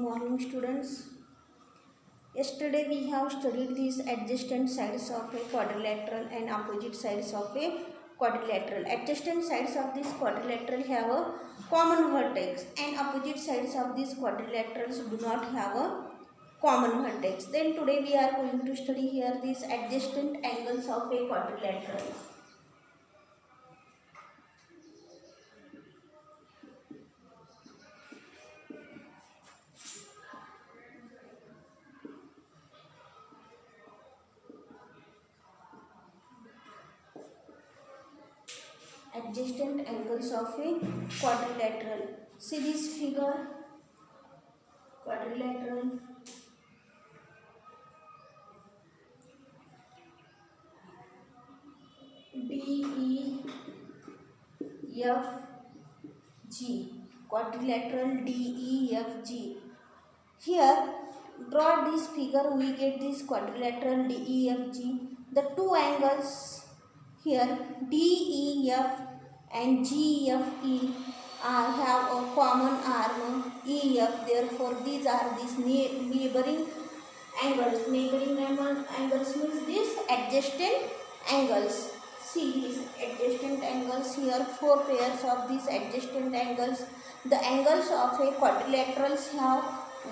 morning, students. Yesterday we have studied these adjacent sides of a quadrilateral and opposite sides of a quadrilateral. Adjacent sides of this quadrilateral have a common vertex and opposite sides of these quadrilaterals do not have a common vertex. Then today we are going to study here these adjacent angles of a quadrilateral. Adjacent angles of a quadrilateral. See this figure, quadrilateral. DEFG, quadrilateral DEFG. Here, draw this figure, we get this quadrilateral DEFG. The two angles here DEF and GFE have a common arm EF. Therefore, these are these neighboring angles. Neighboring angles means these adjacent angles. See these adjacent angles here, four pairs of these adjacent angles. The angles of a quadrilaterals have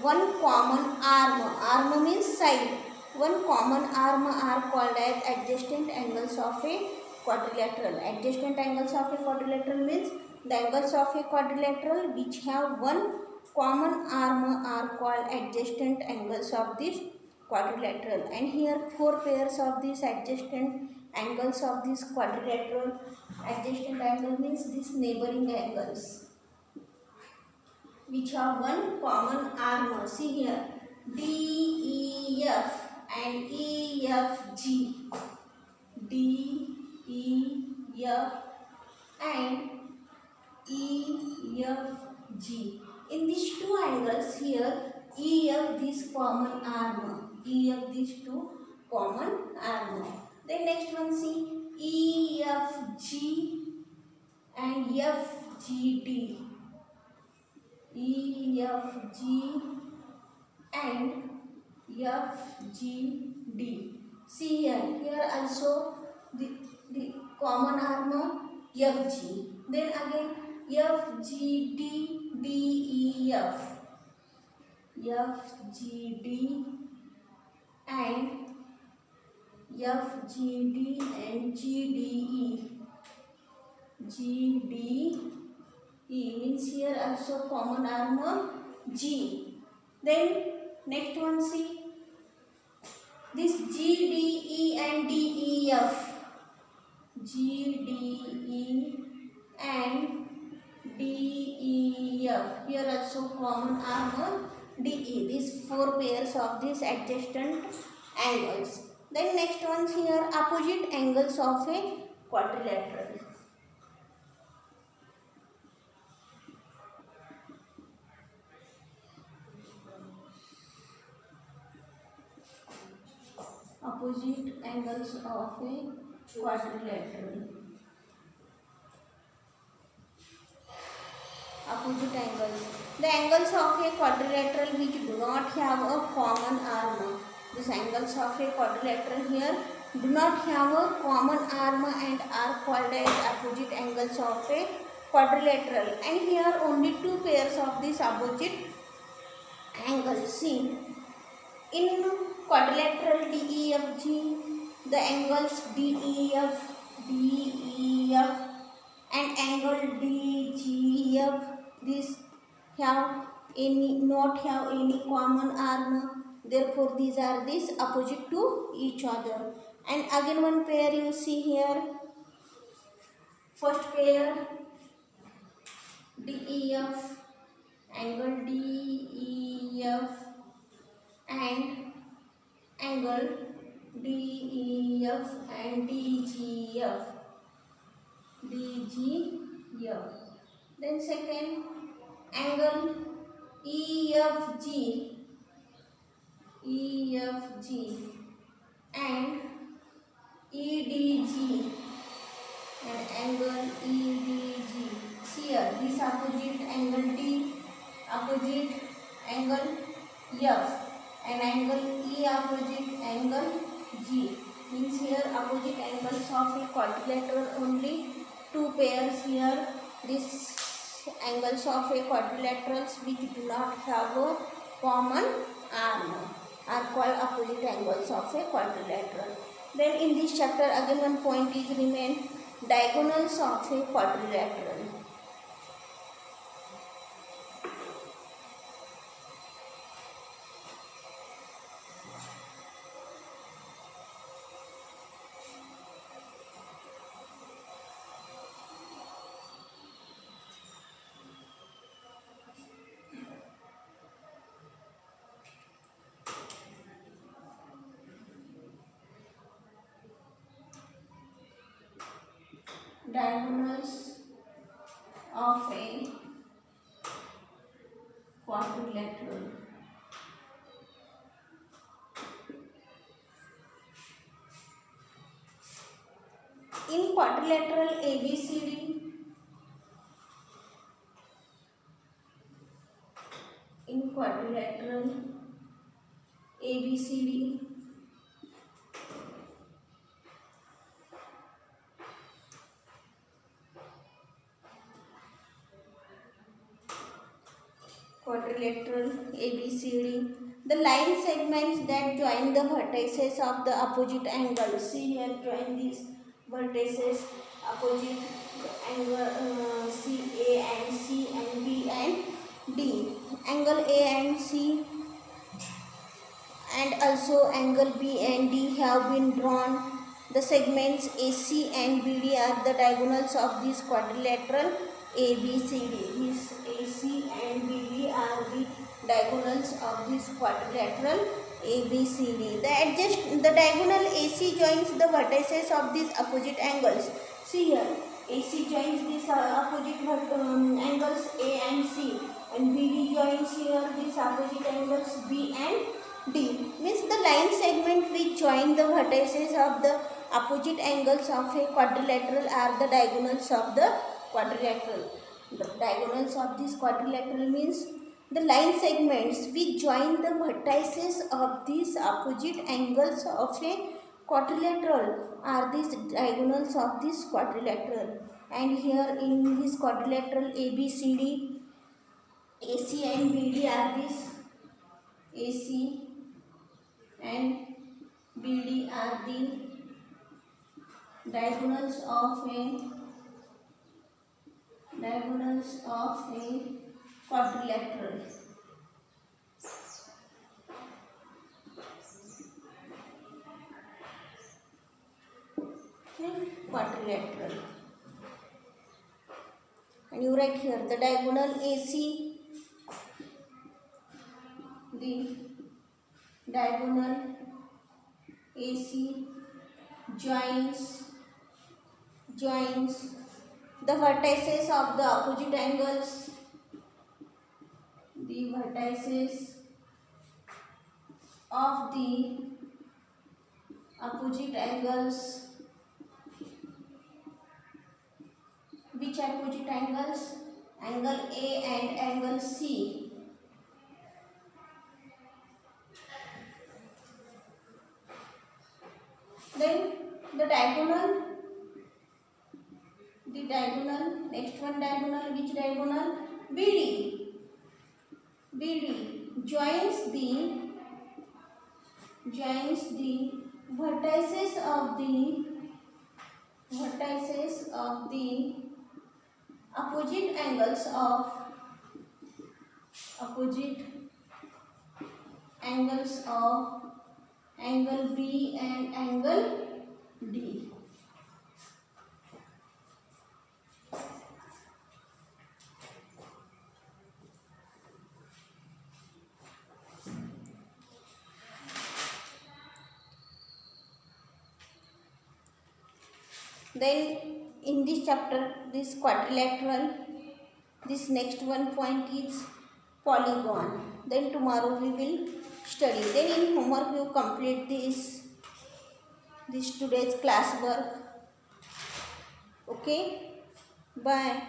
one common arm. Arm means side. One common arm are called as adjacent angles of a quadrilateral. Adjacent angles of a quadrilateral means the angles of a quadrilateral which have one common arm are called adjacent angles of this quadrilateral. And here four pairs of these adjacent angles of this quadrilateral. Adjacent angle means these neighboring angles which have one common arm. See here DEF and EFG. DEF and EFG. In these two angles here, EF this common arm. EF these two common arm. Then next one see EFG and FGD. EFG and FGD. See here also the common arm FG. Then again FGD DEF. FGD and FGD and GDE. GDE means here also common arm G. Then next one see this GDE and DEF. GDE and DEF. Here also common arm DE. These four pairs of these adjacent angles. Then next ones here opposite angles of a quadrilateral. Opposite angles of a quadrilateral. Opposite angles. The angles of a quadrilateral which do not have a common arm. These angles of a quadrilateral here do not have a common arm and are called as opposite angles of a quadrilateral. And here only two pairs of these opposite angles. See, in quadrilateral DEFG, the angles DEF and angle DGF, these have not have any common arm. Therefore, these are opposite to each other. And again one pair you see here. First pair DEF, angle DEF and angle DEF and DGF. Then second angle EFG and EDG and angle EDG. See here this opposite angle D, opposite angle F and angle E opposite angle G. Means here opposite angles of a quadrilateral only two pairs here. These angles of a quadrilaterals which do not have a common arm are called opposite angles of a quadrilateral. Then in this chapter again one point is remain, diagonals of a quadrilateral. Diagonals of a quadrilateral. In quadrilateral ABCD, in quadrilateral ABCD, quadrilateral ABCD, the line segments that join the vertices of the opposite angles. See here, join these vertices opposite angle CA and C and B and D. Angle A and C and also angle B and D have been drawn. The segments AC and BD are the diagonals of this quadrilateral ABCD. These AC and BD are the diagonals of this quadrilateral ABCD. The diagonal AC joins the vertices of these opposite angles. See here, AC joins these opposite angles A and C, and BD joins here these opposite angles B and D. Means the line segment which join the vertices of the opposite angles of a quadrilateral are the diagonals of the quadrilateral. The diagonals of this quadrilateral means the line segments which join the vertices of these opposite angles of a quadrilateral are these diagonals of this quadrilateral. And here in this quadrilateral ABCD, AC and BD are this AC and BD are the diagonals of a quadrilateral. Quadrilateral. And you write here the diagonal AC, the diagonal AC joins the vertices of the opposite angles, the vertices of the opposite angles. Which opposite angles? Angle A and angle C. Then the diagonal, next one diagonal, which diagonal? BD. BD joins the vertices of the opposite angles of angle B and angle D. Then in this chapter, this quadrilateral, this next one point is polygon. Then tomorrow we will study. Then in homework you complete this today's class work. Okay, bye.